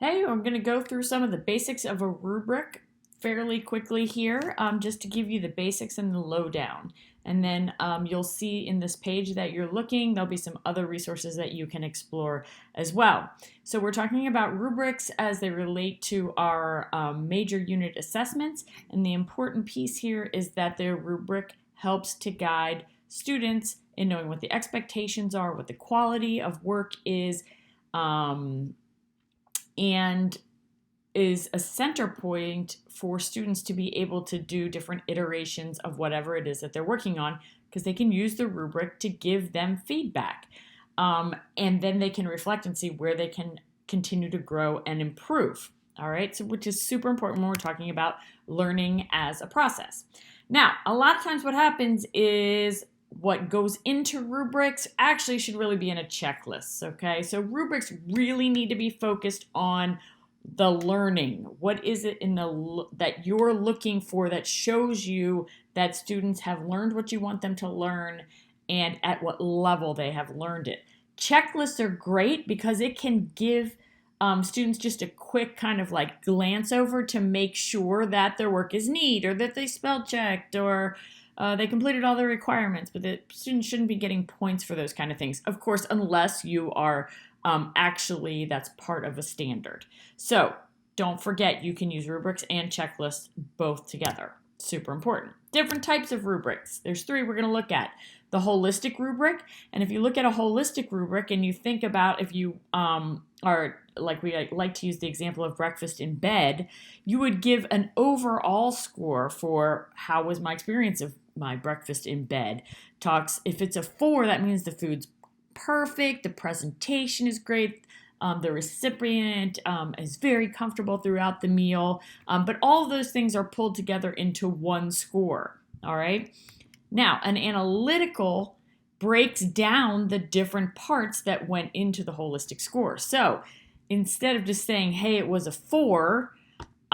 Hey, I'm going to go through some of the basics of a rubric fairly quickly here, just to give you the basics and the lowdown. And then you'll see in this page that you're looking, there'll be some other resources that you can explore as well. So we're talking about rubrics as they relate to our major unit assessments. And the important piece here is that the rubric helps to guide students in knowing what the expectations are, what the quality of work is, and is a center point for students to be able to do different iterations of whatever it is that they're working on, because they can use the rubric to give them feedback. And then they can reflect and see where they can continue to grow and improve. All right, so which is super important when we're talking about learning as a process. Now, a lot of times what happens is what goes into rubrics actually should really be in a checklist, okay? So rubrics really need to be focused on the learning. What is it that you're looking for that shows you that students have learned what you want them to learn and at what level they have learned it? Checklists are great because it can give students just a quick kind of like glance over to make sure that their work is neat or that they spell checked or they completed all the requirements, but the students shouldn't be getting points for those kind of things. Of course, unless you are actually, that's part of a standard. So don't forget, you can use rubrics and checklists both together. Super important. Different types of rubrics. There's three we're going to look at. The holistic rubric, and if you look at a holistic rubric and you think about if you are, like we like to use the example of breakfast in bed, you would give an overall score for how was my experience of my breakfast in bed. If it's a 4, that means the food's perfect, the presentation is great, the recipient is very comfortable throughout the meal, but all of those things are pulled together into one score, all right? Now, an analytical breaks down the different parts that went into the holistic score. So instead of just saying, hey, it was a 4,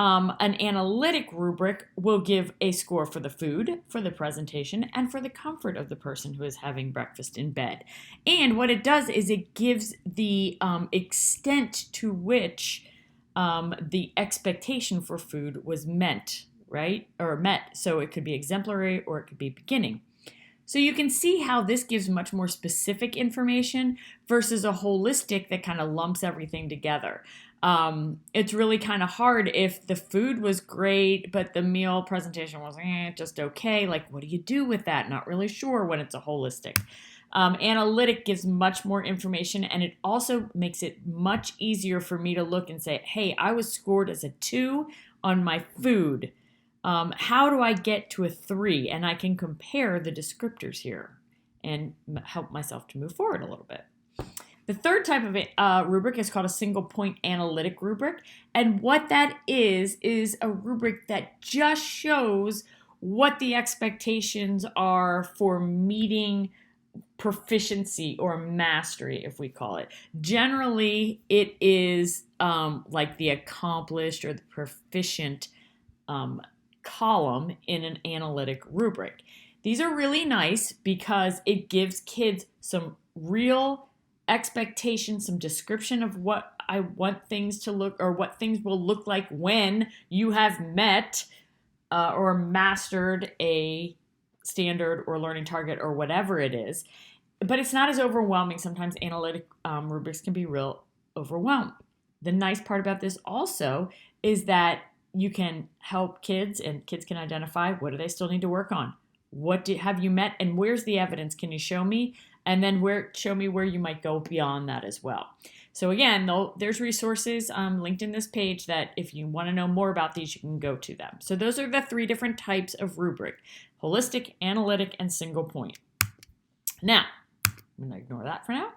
an analytic rubric will give a score for the food, for the presentation, and for the comfort of the person who is having breakfast in bed. And what it does is it gives the extent to which the expectation for food was met, right? Or met. So it could be exemplary or it could be beginning. So you can see how this gives much more specific information versus a holistic that kind of lumps everything together. It's really kind of hard if the food was great, but the meal presentation was just okay. Like, what do you do with that? Not really sure when it's a holistic. Analytic gives much more information, and it also makes it much easier for me to look and say, hey, I was scored as a 2 on my food. How do I get to a 3? And I can compare the descriptors here and help myself to move forward a little bit. The third type of rubric is called a single point analytic rubric. And what that is a rubric that just shows what the expectations are for meeting proficiency or mastery, if we call it. Generally, it is like the accomplished or the proficient column in an analytic rubric. These are really nice because it gives kids some real expectation, some description of what I want things to look or what things will look like when you have met or mastered a standard or learning target or whatever it is. But it's not as overwhelming. Sometimes analytic rubrics can be real overwhelming. The nice part about this also is that you can help kids and kids can identify what do they still need to work on. Have you met and where's the evidence? Can you show me? And then show me where you might go beyond that as well. So again, there's resources linked in this page that if you want to know more about these, you can go to them. So those are the 3 different types of rubric: holistic, analytic, and single point. Now, I'm going to ignore that for now.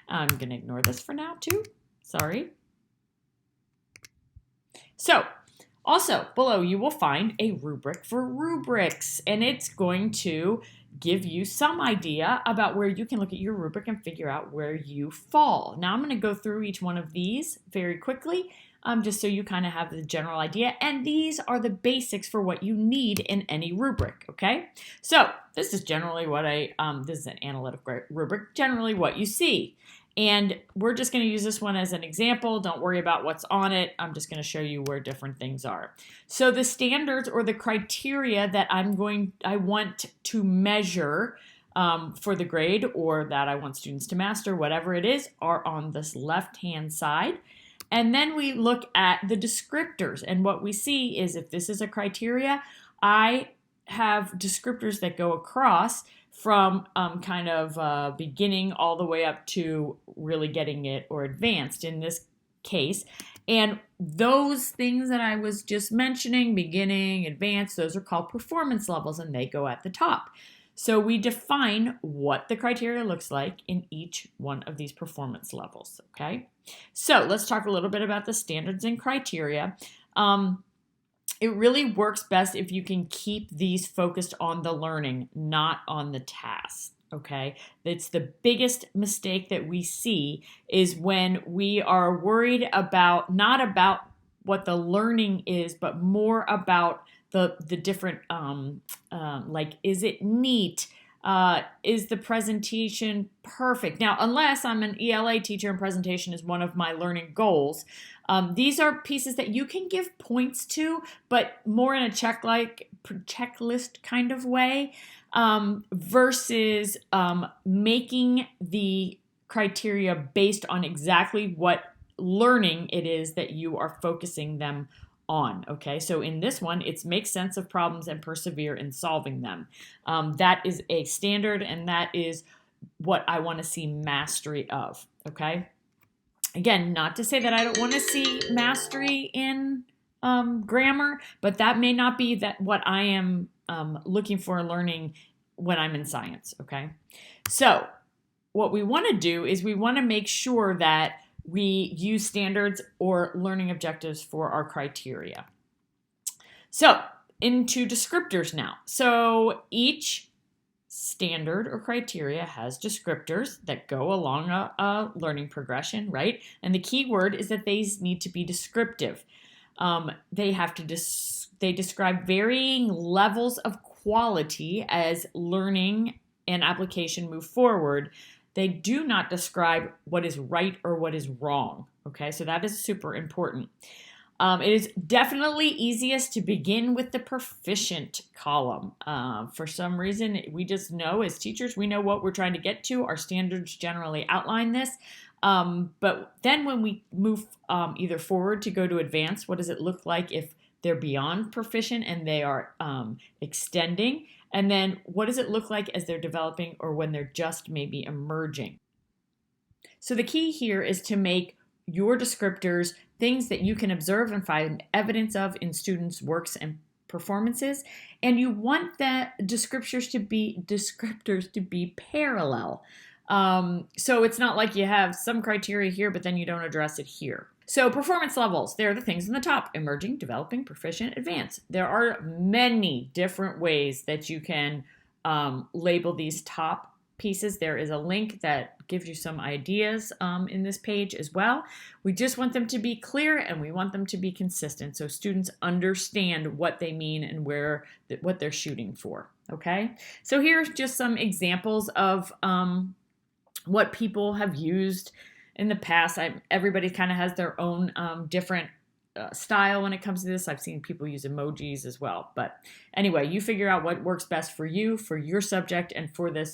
I'm going to ignore this for now too. Sorry. So, also, below you will find a rubric for rubrics, and it's going to give you some idea about where you can look at your rubric and figure out where you fall. Now, I'm going to go through each one of these very quickly, just so you kind of have the general idea, and these are the basics for what you need in any rubric, okay? So, this is generally what this is an analytic rubric, generally what you see. And we're just going to use this one as an example. Don't worry about what's on it. I'm just going to show you where different things are. So the standards or the criteria that I want to measure for the grade, or that I want students to master, whatever it is, are on this left-hand side. And then we look at the descriptors. And what we see is if this is a criteria, I have descriptors that go across from beginning all the way up to really getting it or advanced in this case. And those things that I was just mentioning, beginning, advanced, those are called performance levels, and they go at the top. So we define what the criteria looks like in each one of these performance levels, okay? So let's talk a little bit about the standards and criteria. It really works best if you can keep these focused on the learning, not on the task, okay? It's the biggest mistake that we see is when we are worried about, not about what the learning is, but more about the different, like, is it neat? Is the presentation perfect? Now, unless I'm an ELA teacher and presentation is one of my learning goals, these are pieces that you can give points to, but more in a checklist kind of way, versus making the criteria based on exactly what learning it is that you are focusing them on. Okay, so in this one, it's make sense of problems and persevere in solving them. That is a standard, and that is what I want to see mastery of. Okay, again, not to say that I don't want to see mastery in grammar, but that may not be what I am looking for learning when I'm in science. Okay, so what we want to do is we want to make sure that we use standards or learning objectives for our criteria. So into descriptors now. So each standard or criteria has descriptors that go along a learning progression, right? And the key word is that these need to be descriptive. They have to they describe varying levels of quality as learning and application move forward. They do not describe what is right or what is wrong, okay? So that is super important. It is definitely easiest to begin with the proficient column. For some reason, we just know as teachers, we know what we're trying to get to. Our standards generally outline this. But then when we move either forward to go to advanced, what does it look like if they're beyond proficient and they are extending? And then what does it look like as they're developing or when they're just maybe emerging? So the key here is to make your descriptors things that you can observe and find evidence of in students' works and performances. And you want the descriptors to be parallel. So it's not like you have some criteria here, but then you don't address it here. So performance levels, they're the things in the top: emerging, developing, proficient, advanced. There are many different ways that you can label these top pieces. There is a link that gives you some ideas in this page as well. We just want them to be clear and we want them to be consistent so students understand what they mean and what they're shooting for, okay? So here's just some examples of what people have used in the past. Everybody kind of has their own different style when it comes to this. I've seen people use emojis as well. But anyway, you figure out what works best for you, for your subject, and for the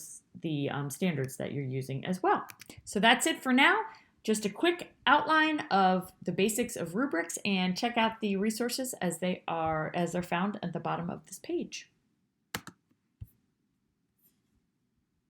standards that you're using as well. So that's it for now. Just a quick outline of the basics of rubrics, and check out the resources as they're found at the bottom of this page.